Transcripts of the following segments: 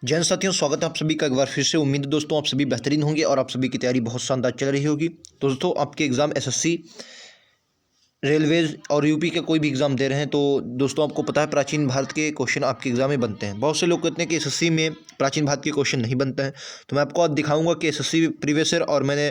जैन साथियों, स्वागत है आप सभी का एक बार फिर से। उम्मीद है दोस्तों आप सभी बेहतरीन होंगे और आप सभी की तैयारी बहुत शानदार चल रही होगी। तो दोस्तों आपके एग्ज़ाम एसएससी, रेलवेज और यूपी के कोई भी एग्ज़ाम दे रहे हैं तो दोस्तों आपको पता है प्राचीन भारत के क्वेश्चन आपके एग्ज़ाम में बनते हैं। बहुत से लोग कहते हैं कि एसएससी में प्राचीन भारत के क्वेश्चन नहीं बनते हैं, तो मैं आपको आज दिखाऊंगा कि एसएससी प्रीवियस ईयर और मैंने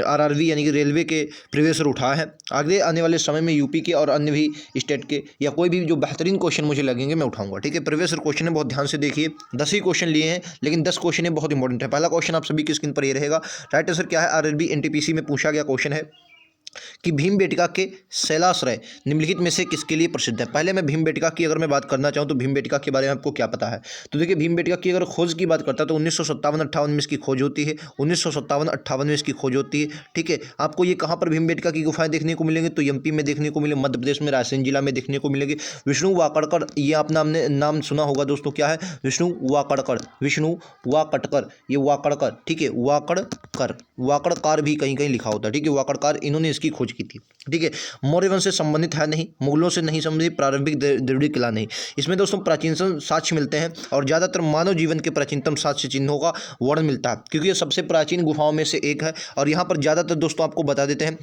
आरआरबी यानी कि रेलवे के प्रीवियस ईयर उठाए हैं। आगे आने वाले समय में यूपी के और अन्य भी स्टेट के या कोई भी जो बेहतरीन क्वेश्चन मुझे लगेंगे मैं उठाऊंगा। ठीक है, प्रीवियस ईयर क्वेश्चन है, बहुत ध्यान से देखिए। 10 ही क्वेश्चन लिए हैं लेकिन 10 क्वेश्चन है बहुत इंपॉर्टेंट है। पहला क्वेश्चन आप सभी की स्क्रीन पर ये रहेगा। राइट आंसर क्या है? आरआरबी एनटीपीसी में पूछा गया क्वेश्चन है कि भीमबेटका के शैलाश्रय निम्नलिखित में से किसके लिए प्रसिद्ध है। पहले मैं भीमबेटका की अगर मैं बात करना चाहूँ तो भीमबेटका के बारे में आपको क्या पता है। तो देखिए, भीमबेटका की अगर खोज की बात करता है तो 1957-58 में इसकी खोज होती है। 1957-58 में इसकी खोज होती है। ठीक है, आपको ये कहाँ पर भीमबेटका की गुफाएं देखने को मिलेंगी? तो एमपी में देखने को मिलेंगे, मध्य प्रदेश में रायसेन जिला में देखने को मिलेगी। विष्णु वाकड़कर, ये आपने नाम सुना होगा दोस्तों, क्या है? विष्णु वाकड़कर, विष्णु वाकड़कर, ये वाकड़कर, ठीक है, वाकड़कर, वाकड़कार भी कहीं कहीं लिखा होता है। ठीक है, वाकड़कार, इन्होंने इसकी खोज की थी। ठीक है, मौर्य वंश से संबंधित है नहीं, मुगलों से नहीं संबंधित, प्रारंभिक द्रविड़ किला नहीं। इसमें दोस्तों प्राचीनतम साक्ष्य मिलते हैं और ज़्यादातर मानव जीवन के प्राचीनतम साक्ष्य चिन्हों का वर्णन मिलता है, क्योंकि ये सबसे प्राचीन गुफाओं में से एक है। और यहाँ पर ज़्यादातर दोस्तों आपको बता देते हैं,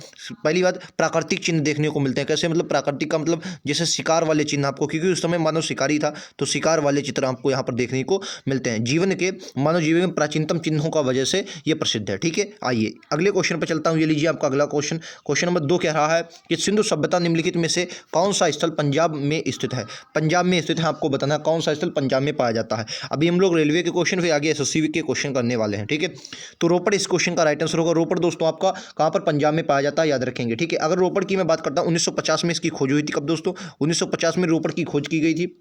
पहली बात प्राकृतिक चिन्ह देखने को मिलते हैं। कैसे मतलब? प्राकृतिक का मतलब जैसे शिकार वाले चिन्ह आपको, क्योंकि उस समय मानव शिकारी था तो शिकार वाले चित्र आपको यहाँ पर देखने को मिलते हैं। जीवन के, मानव जीवन में प्राचीनतम चिन्हों का वजह से ये प्रसिद्ध है। ठीक है, आइए अगले क्वेश्चन पर चलता हूँ। ये लीजिए आपका अगला क्वेश्चन। क्वेश्चन नंबर 2 कह रहा है कि सिंधु सभ्यता निम्नलिखित में से कौन सा स्थल पंजाब में स्थित है? पंजाब में स्थित है, आपको बताना है कौन सा स्थल पंजाब में पाया जाता है। अभी हम लोग रेलवे के क्वेश्चन फिर आगे एसएससी के क्वेश्चन करने वाले हैं। ठीक है, तो रोपड़ इस क्वेश्चन का राइट आंसर होगा। रोपड़ दोस्तों आपका कहाँ पर? पंजाब में पाया जाता है, याद रखेंगे। ठीक है, अगर रोपड़ की मैं बात करता हूँ 1950 में इसकी खोज हुई थी। कब दोस्तों? 1950 में रोपड़ की खोज की गई थी।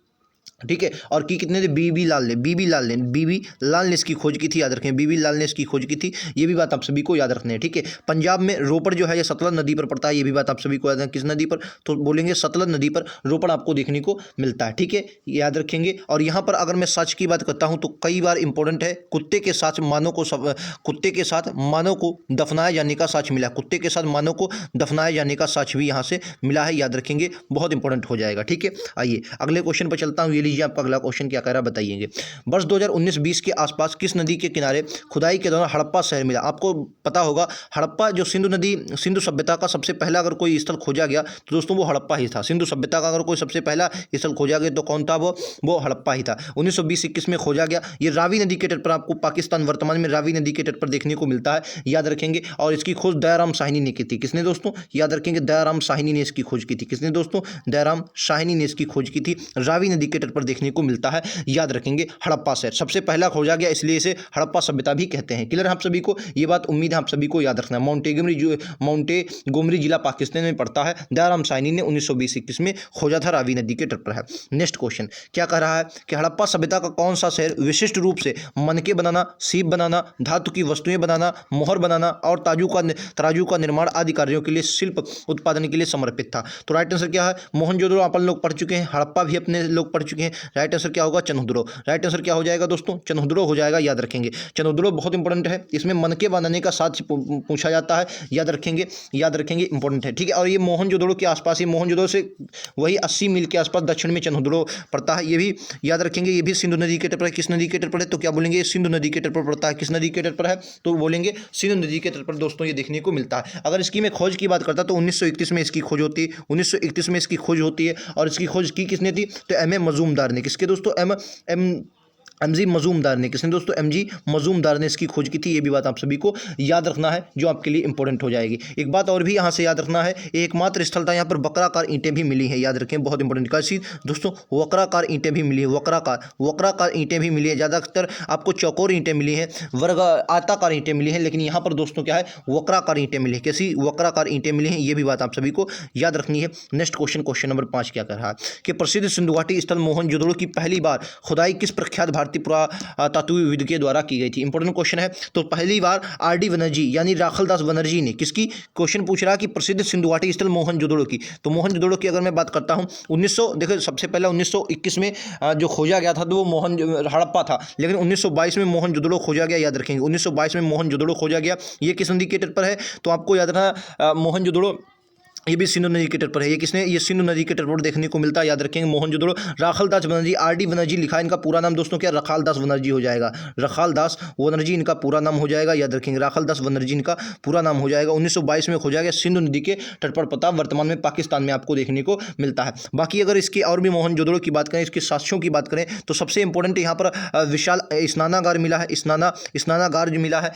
ठीक है, और की कितने थे? बीबी लाल ने, बीबी लाल ने, बीबी लाल ने इसकी खोज की थी, याद रखें, बीबी लाल ने इसकी खोज की थी। ये भी बात आप सभी को याद रखनी है। ठीक है, पंजाब में रोपड़ जो है ये सतलज नदी पर पड़ता है, ये भी बात आप सभी को याद है। किस नदी पर? तो बोलेंगे सतलज नदी पर रोपड़ आपको देखने को मिलता है। ठीक है, याद रखेंगे। और यहाँ पर अगर मैं सच की बात करता हूँ तो कई बार इंपॉर्टेंट है, कुत्ते के साथ मानव को कुत्ते के साथ मानव को दफनाए जाने का साक्ष्य मिला। कुत्ते के साथ मानव को दफनाए जाने का साक्ष्य भी यहाँ से मिला है, याद रखेंगे, बहुत इंपॉर्टेंट हो जाएगा। ठीक है, आइए अगले क्वेश्चन पर चलता हूँ। ये लीजिए आपका अगला क्वेश्चन क्या कह रहा है, बताइएंगे। वर्ष 2019-20 के आसपास किस नदी के किनारे खुदाई के दौरान हड़प्पा शहर मिला? आपको पता होगा हड़प्पा जो सिंधु नदी, सिंधु सभ्यता का सबसे पहला अगर कोई स्थल खोजा गया तो दोस्तों वो हड़प्पा ही था। सिंधु सभ्यता का अगर कोई सबसे पहला स्थल खोजा गया तो कौन था? वो हड़प्पा ही था। 1920-21 में खोजा गया। ये रावी नदी के तट पर, आपको पाकिस्तान वर्तमान में रावी नदी के तट पर देखने को मिलता है, याद रखेंगे। और इसकी खोज दयाराम साहनी ने की थी। किसने दोस्तों? याद रखेंगे, दयाराम साहनी ने इसकी खोज की थी। किसने दोस्तों? दयाराम साहनी ने इसकी खोज की थी। रावी नदी के तट पर देखने को मिलता है, याद रखेंगे। हड़प्पा शहर सबसे पहला खोजा गया, इसलिए इसे हड़प्पा सभ्यता भी कहते हैं। क्लियर है आप सभी को? ये बात उम्मीद है आप सभी को याद रखना है। माउंटेगोमरी जिला पाकिस्तान में पड़ता है। दयाराम साहनी ने 1920-21 में खोजा था, रावी नदी के तट पर है। नेक्स्ट क्वेश्चन क्या कह रहा है कि हड़प्पा सभ्यता का कौन सा शहर विशिष्ट रूप से मनके बनाना, सीप बनाना, धातु की वस्तुएं बनाना, मोहर बनाना और तराजू का निर्माण आदि कार्यों के लिए, शिल्प उत्पादन के लिए समर्पित था? तो राइट आंसर क्या है? मोहनजोदड़ो अपन लोग पढ़ चुके हैं, हड़प्पा भी अपने लोग पढ़ चुके हैं। राइट आंसर क्या होगा? चनहुदड़ो। राइट आंसर क्या हो जाएगा दोस्तों? चनहुदड़ो हो जाएगा, याद रखेंगे। चनहुदड़ो बहुत इंपॉर्टेंट है, इसमें मनके बनाने का साक्ष्य पूछा जाता है, याद रखेंगे, याद रखेंगे, इंपॉर्टेंट है। ठीक है, और ये मोहनजोदड़ो के आसपास ही, मोहनजोदड़ो से वही 80 मील के आसपास दक्षिण में चनहुदड़ो पड़ता है। ये भी याद रखेंगे, ये भी सिंधु नदी के तट पर है। किस नदी के तट पर है? तो क्या बोलेंगे? सिंधु नदी के तट पर पड़ता है। किस नदी के तट पर है? तो बोलेंगे सिंधु नदी के तट पर दोस्तों ये देखने को मिलता है। अगर इसकी मैं खोज की बात करता तो 1931 में इसकी खोज होती है। 1931 में इसकी खोज होती है और इसकी खोज की किसने थी? तो एम ए मजूमदार ने। किसके दोस्तों? एमजी मजूमदार ने। किसने दोस्तों? एमजी मजूमदार ने इसकी खोज की थी। ये भी बात आप सभी को याद रखना है, जो आपके लिए इंपॉर्टेंट हो जाएगी। एक बात और भी यहाँ से याद रखना है, एकमात्र स्थल था यहाँ पर वक्राकार ईंटें भी मिली हैं, याद रखें, बहुत इंपॉर्टेंट। कैसी दोस्तों? वक्राकार ईंटें भी मिली है, वक्राकार ईंटें भी मिली है। ज़्यादातर आपको चौकोर ईंटें मिली हैं, आयताकार ईंटें मिली हैं, लेकिन यहाँ पर दोस्तों क्या है? वक्राकार ईंटें मिली है। कैसी? वक्राकार ईंटें मिली हैं, ये भी बात आप सभी को याद रखनी है। नेक्स्ट क्वेश्चन, क्वेश्चन नंबर 5 क्या कर रहा है कि प्रसिद्ध सिंधु घाटी स्थल मोहनजोदड़ो की पहली बार खुदाई किस प्रख्यात भारतीय पुरातत्वविद के द्वारा की गई थी? इंपॉर्टेंट क्वेश्चन है। तो पहली बार आर.डी. बनर्जी यानी राखलदास बनर्जी ने, किसकी? क्वेश्चन पूछ रहा है कि प्रसिद्ध सिंधु घाटी स्थल मोहनजोदड़ो की। तो मोहनजोदड़ो की अगर मैं बात करता हूँ 1900, देखो सबसे पहले 1921 में जो खोजा गया था तो वो हड़प्पा था, लेकिन 1922 में मोहनजोदड़ो खोजा गया, याद रखेंगे। 1922 में मोहनजोदड़ो खोजा गया। ये किस नदी के तट पर है? तो आपको याद रखना, मोहनजोदड़ो ये भी सिंधु नदी के तट पर है। ये किसने, ये सिंधु नदी के तट पर देखने को मिलता है, याद रखेंगे मोहनजोदड़ो। राखालदास बनर्जी, आर.डी. बनर्जी लिखा है, इनका पूरा नाम दोस्तों क्या, रखालदास बनर्जी हो जाएगा। रखालदास बनर्जी इनका पूरा नाम हो जाएगा, याद रखेंगे राखालदास बनर्जी इनका पूरा नाम हो जाएगा। 1922 में खोजा गया सिंधु नदी के तट पर, पता वर्तमान में पाकिस्तान में आपको देखने को मिलता है। बाकी अगर इसके और भी मोहनजोदड़ो की बात करें, इसके साक्ष्यों की बात करें, तो सबसे इंपॉर्टेंट यहाँ पर विशाल स्नानागार मिला है, स्नानागार जो मिला है,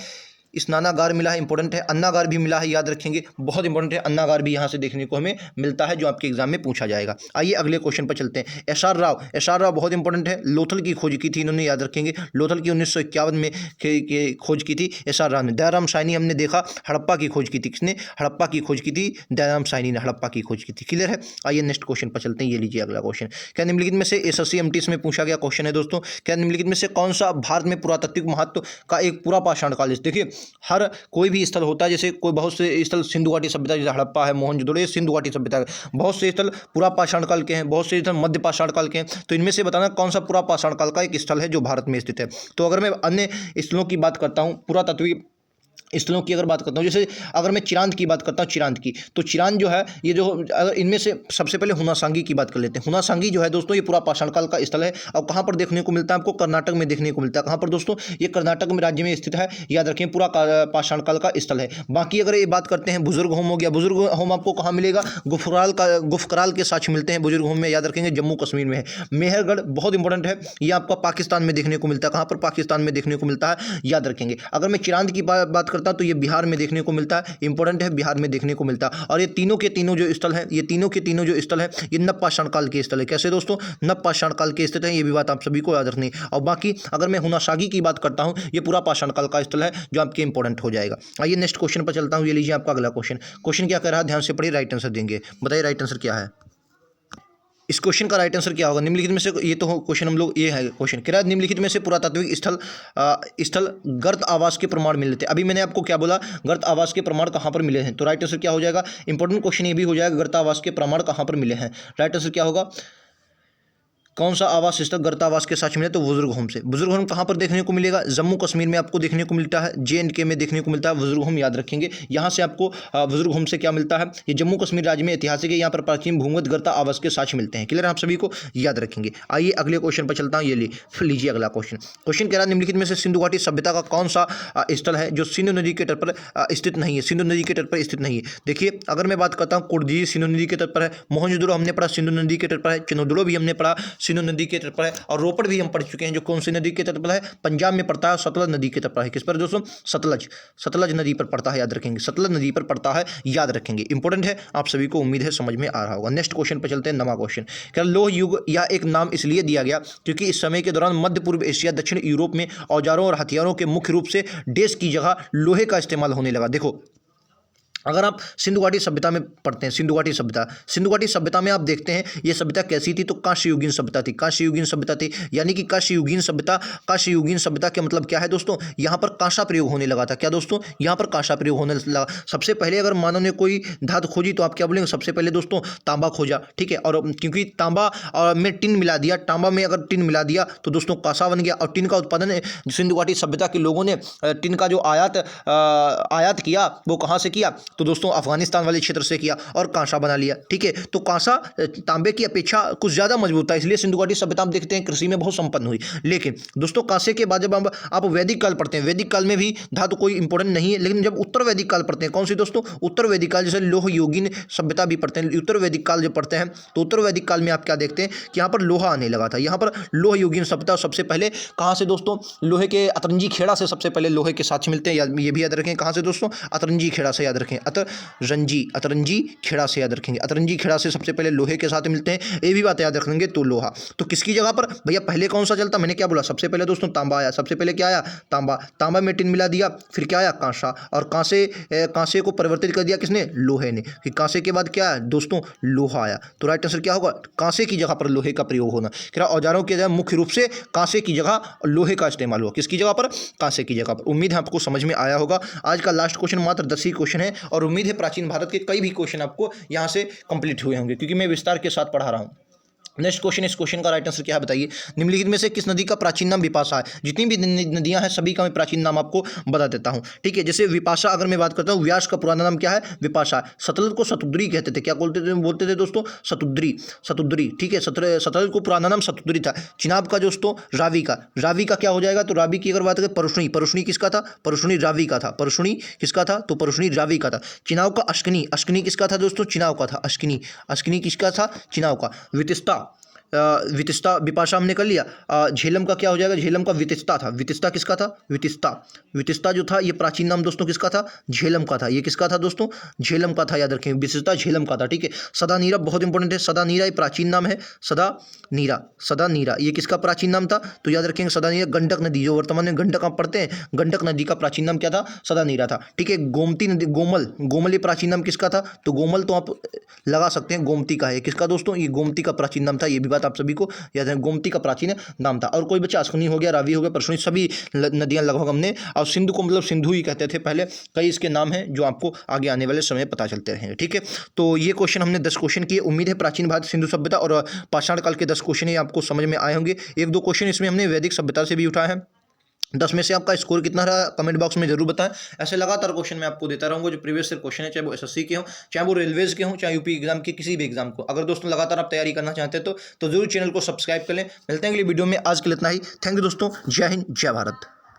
स्नानागार मिला है, इंपॉर्टेंट है। अन्नागार भी मिला है, याद रखेंगे, बहुत इंपॉर्टेंट है। अन्नागार भी यहाँ से देखने को हमें मिलता है, जो आपके एग्जाम में पूछा जाएगा। आइए अगले क्वेश्चन पर चलते हैं। एस आर राव बहुत इंपॉर्टेंट है। लोथल की खोज की थी इन्होंने, याद रखेंगे, लोथल की 1951 में खोज की थी एस आर राव ने। दयाराम साहनी हमने देखा, हड़प्पा की खोज की थी, किसने, हड़प्पा की खोज की थी, दयाराम साहनी ने हड़प्पा की खोज की थी। क्लियर है। आइए नेक्स्ट क्वेश्चन पर चलते हैं। ये लीजिए अगला क्वेश्चन। क्या निम्नलिखित में से SSC MT में पूछा गया क्वेश्चन है दोस्तों, क्या निम्नलिखित में से कौन सा भारत में पुरातात्विक महत्व का एक पूरा पाषाण काल। देखिए हर कोई भी स्थल होता है, जैसे कोई बहुत से स्थल सिंधु घाटी सभ्यता, जैसे हड़प्पा है, मोहनजोदड़ो, सिंधु घाटी सभ्यता, बहुत से स्थल पूरा पाषाण काल के हैं, बहुत से स्थल मध्य पाषाण काल के हैं। तो इनमें से बताना कौन सा पूरा पाषाण काल का एक स्थल है जो भारत में स्थित है। तो अगर मैं अन्य स्थलों की बात करता हूँ, पुरातात्विक स्थलों की अगर बात करता हूँ, जैसे अगर मैं चिरांद की बात करता हूँ, चिरांद की, तो चिरांद जो है ये जो, अगर इनमें से सबसे पहले हुनासांगी की बात कर लेते हैं। हुनासांगी जो है दोस्तों ये पूरा पाषाण काल का स्थल है, और कहाँ पर देखने को मिलता है आपको, कर्नाटक में देखने को मिलता है। कहाँ पर दोस्तों, ये कर्नाटक में राज्य में स्थित है, याद रखें, पूरा पाषाण काल का स्थल है। बाकी अगर ये बात करते हैं बुजुर्ग होम हो गया, बुजुर्ग होम आपको कहाँ मिलेगा, गुफकराल के साक्ष्य मिलते हैं बुजुर्ग होम में, याद रखेंगे जम्मू कश्मीर में है। मेहरगढ़ बहुत इंपॉर्टेंट है, ये आपका पाकिस्तान में देखने को मिलता है। कहाँ पर, पाकिस्तान में देखने को मिलता है, याद रखेंगे। अगर मैं चिरांद की बात करता हूँ तो ये बिहार में देखने को मिलता है, इंपॉर्टेंट है, बिहार में देखने को मिलता है। और ये तीनों के तीनों जो स्थल है, ये तीनों के तीनों जो स्थल है, ये नव पाषाण काल के स्थल है। कैसे दोस्तों, नव पाषाण काल के स्थित है, ये भी बात आप सभी को याद रखनी है। और बाकी अगर मैं हुनासागी की बात करता हूं, ये पूरा पाषाण काल का स्थल है, जो आपके इंपॉर्टेंट हो जाएगा। आइए नेक्स्ट क्वेश्चन पर चलता हूं। ये लीजिए आपका अगला क्वेश्चन। क्वेश्चन क्या कह रहा है, ध्यान से पढ़िए, राइट आंसर देंगे। बताइए राइट आंसर क्या है। इस क्वेश्चन का राइट आंसर क्या होगा, निम्नलिखित में से, ये तो क्वेश्चन हम लोग, ये है क्वेश्चन कह रहा है, निम्नलिखित में से पुरातात्विक स्थल गर्त आवास के प्रमाण मिले थे। अभी मैंने आपको क्या बोला, गर्त आवास के प्रमाण कहाँ पर मिले हैं, तो राइट आंसर क्या हो जाएगा, इंपॉर्टेंट क्वेश्चन ये भी हो जाएगा, गर्त आवास के प्रमाण कहाँ पर मिले हैं। राइट आंसर क्या होगा, कौन सा आवास स्थल गर्त आवास के साथ मिले, तो बुजुर्ग होम से। बुजुर्ग होम कहाँ पर देखने को मिलेगा, जम्मू कश्मीर में आपको देखने को मिलता है, JNK में देखने को मिलता है बुजुर्ग होम, याद रखेंगे। यहाँ से आपको बुजुर्ग होम से क्या मिलता है, ये जम्मू कश्मीर राज्य में ऐतिहासिक है, यहाँ पर प्राचीन भूमिगत गर्त आवास के साक्ष्य मिलते हैं। क्लियर, आप सभी को याद रखेंगे। आइए अगले क्वेश्चन पर चलता हूँ। ये लीजिए अगला क्वेश्चन। क्वेश्चन कह रहा है, निम्नलिखित में से सिंधु घाटी सभ्यता का कौन सा स्थल है जो सिंधु नदी के तट पर स्थित नहीं है, सिंधु नदी के तट पर स्थित नहीं है। देखिए अगर मैं बात करता हूँ, कुर्जी सिंधु नदी के तट पर है, मोहनजोदड़ो हमने पढ़ा सिंधु नदी के तट पर है, चनोदड़ो भी हमने पढ़ा सिंधु नदी के तट पर है, और रोपड़ भी हम पढ़ चुके हैं, जो कौन सी नदी के तट पर है, पंजाब में पड़ता है, सतलज नदी के तट पर है। किस पर दोस्तों, सतलज नदी पर पड़ता है, याद रखेंगे, सतलज नदी पर पड़ता है, याद रखेंगे, इंपॉर्टेंट है, आप सभी को उम्मीद है समझ में आ रहा होगा। नेक्स्ट क्वेश्चन पर चलते हैं, नवा क्वेश्चन। क्या लोह युग या एक नाम इसलिए दिया गया क्योंकि इस समय के दौरान मध्य पूर्व एशिया, दक्षिण यूरोप में औजारों और हथियारों के मुख्य रूप से डेस की जगह लोहे का इस्तेमाल होने लगा। देखो अगर आप सिंधु घाटी सभ्यता में पढ़ते हैं, सिंधु घाटी सभ्यता में आप देखते हैं ये सभ्यता कैसी थी, तो कांस्ययुगीन सभ्यता थी, कांस्ययुगीन सभ्यता थी, यानी कि कांस्ययुगीन सभ्यता का मतलब क्या है दोस्तों, यहाँ पर कांसा प्रयोग होने लगा था। क्या दोस्तों, यहाँ पर कांसा प्रयोग होने लगा। सबसे पहले अगर मानव ने कोई धातु खोजी तो आप क्या बोलेंगे, सबसे पहले दोस्तों तांबा खोजा, ठीक है, और क्योंकि तांबा में टिन मिला दिया, तांबा में अगर टिन मिला दिया तो दोस्तों कांसा बन गया, और टिन का उत्पादन सिंधु घाटी सभ्यता के लोगों ने टिन का जो आयात किया वो कहाँ से किया, तो दोस्तों अफगानिस्तान वाले क्षेत्र से किया, और कांसा बना लिया, ठीक है। तो कांसा तांबे की अपेक्षा कुछ ज़्यादा मजबूत था, इसलिए सिंधु घाटी सभ्यता आप देखते हैं कृषि में बहुत संपन्न हुई। लेकिन दोस्तों कांसे के बाद जब आप वैदिक काल पढ़ते हैं, वैदिक काल में भी धातु कोई इंपॉर्टेंट नहीं है, लेकिन जब उत्तर वैदिक काल पढ़ते हैं, कौन सी दोस्तों, उत्तर वैदिक काल, जैसे लोह युगीन सभ्यता भी पढ़ते हैं, उत्तर वैदिक काल जब पढ़ते हैं तो उत्तर वैदिक काल में आप क्या देखते हैं कि यहाँ पर लोहा आने लगा था। यहाँ पर लोह युगीन सभ्यता सबसे पहले कहाँ से दोस्तों, लोहे के अतरंजी खेड़ा से सबसे पहले लोहे के साक्ष्य मिलते हैं, ये भी याद रखें, कहाँ से दोस्तों, अतरंजी खेड़ा से, याद रखें, अतरंजी खेड़ा से, याद रखेंगे, अतरंजी खेड़ा से सबसे पहले लोहे के साथ मिलते हैं, ये भी बात याद रखेंगे। तो लोहा तो किसकी जगह पर भैया, पहले कौन सा चलता, मैंने क्या बोला, सबसे पहले दोस्तों तांबा आया, सबसे पहले क्या आया, तांबा में टिन मिला दिया, फिर क्या आया, कांसा, और कांसे को परिवर्तित कर दिया किसने, लोहे ने, फिर कांसे के बाद क्या आया दोस्तों, लोहा आया। तो राइट आंसर क्या होगा, कांसे की जगह पर लोहे का प्रयोग होना। क्या औजारों के जगह मुख्य रूप से कांसे की जगह लोहे का इस्तेमाल हुआ, किसकी जगह पर, कांसे की जगह पर। उम्मीद है आपको समझ में आया होगा। आज का लास्ट क्वेश्चन मात्र 10 ही क्वेश्चन है, और उम्मीद है प्राचीन भारत के कई भी क्वेश्चन आपको यहाँ से कंप्लीट हुए होंगे, क्योंकि मैं विस्तार के साथ पढ़ा रहा हूँ। नेक्स्ट क्वेश्चन, इस क्वेश्चन का राइट आंसर क्या है बताइए। निम्नलिखित में से किस नदी का प्राचीन नाम विपाशा है। जितनी भी नदियां हैं सभी का मैं प्राचीन नाम आपको बता देता हूं, ठीक है। जैसे विपाशा अगर मैं बात करता हूं, व्यास का पुराना नाम क्या है, विपाशा। सतलज को सतुद्री कहते थे, क्या बोलते थे दोस्तों, सतुद्री, सतुद्री, ठीक है। सतलज को पुराना नाम सतुद्री था। चिनाब का दोस्तों रावी का, रावी का क्या हो जाएगा, तो रावी की अगर बात करें परुष्णी, परुष्णी किसका था, परुष्णी रावी का था, परुष्णी किसका था, तो परुष्णी रावी का था। चिनाव का अश्किनी, अश्किनी किसका था दोस्तों, चिनाव का था, अश्किनी, अश्किनी किसका था, चिनाव का। वितिस्ता, वितिस्ता विपाशा हमने कर लिया। झेलम का क्या हो जाएगा, झेलम का वितिस्ता था, वितिस्ता किसका था, वितिस्ता, वितिस्ता जो था ये प्राचीन नाम दोस्तों किसका था, झेलम का था। ये किसका था दोस्तों, झेलम का था, याद रखें, वितिस्ता झेलम का था, ठीक है। सदा नीरा बहुत इंपॉर्टेंट है, सदा नीरा ये प्राचीन नाम है, सदा नीरा, सदा नीरा ये किसका प्राचीन नाम था, तो याद रखेंगे सदा नीरा गंडक नदी, जो वर्तमान में गंडक आप पढ़ते हैं, गंडक नदी का प्राचीन नाम क्या था, सदा नीरा था, ठीक है। गोमती नदी, गोमल, गोमल ये प्राचीन नाम किसका था, तो गोमल तो आप लगा सकते हैं गोमती का है, किसका दोस्तों, ये गोमती का प्राचीन नाम था, ये भी बात आप सभी को याद है, गोमती का प्राचीन नाम था। और कोई बच्चा अश्विनी हो गया, रावी हो गया, परशुनी, सभी नदियां लगभग हमने, और सिंधु को मतलब सिंधु ही कहते थे पहले, कई इसके नाम हैं जो आपको आगे आने वाले समय पता चलते रहेंगे, ठीक है। तो ये क्वेश्चन हमने 10 क्वेश्चन किए, उम्मीद है प्राचीन भारत सिंधु सभ्यता और पाषाण काल के 10 क्वेश्चन ही आपको समझ में आए होंगे। एक दो क्वेश्चन इसमें हमने वैदिक सभ्यता से भी उठाए हैं। 10 में से आपका स्कोर कितना रहा कमेंट बॉक्स में जरूर बताएं। ऐसे लगातार क्वेश्चन मैं आपको देता रहूंगा, जो प्रीवियस ईयर क्वेश्चन है, चाहे वो एसएससी के हों, चाहे वो रेलवेज के हों, चाहे यूपी एग्जाम के किसी भी एग्जाम को। अगर दोस्तों लगातार आप तैयारी करना चाहते हैं तो जरूर चैनल को सब्सक्राइब कर लें। मिलते हैं अगली वीडियो में, आज के लिए इतना ही। थैंक यू दोस्तों, जय हिंद, जय भारत।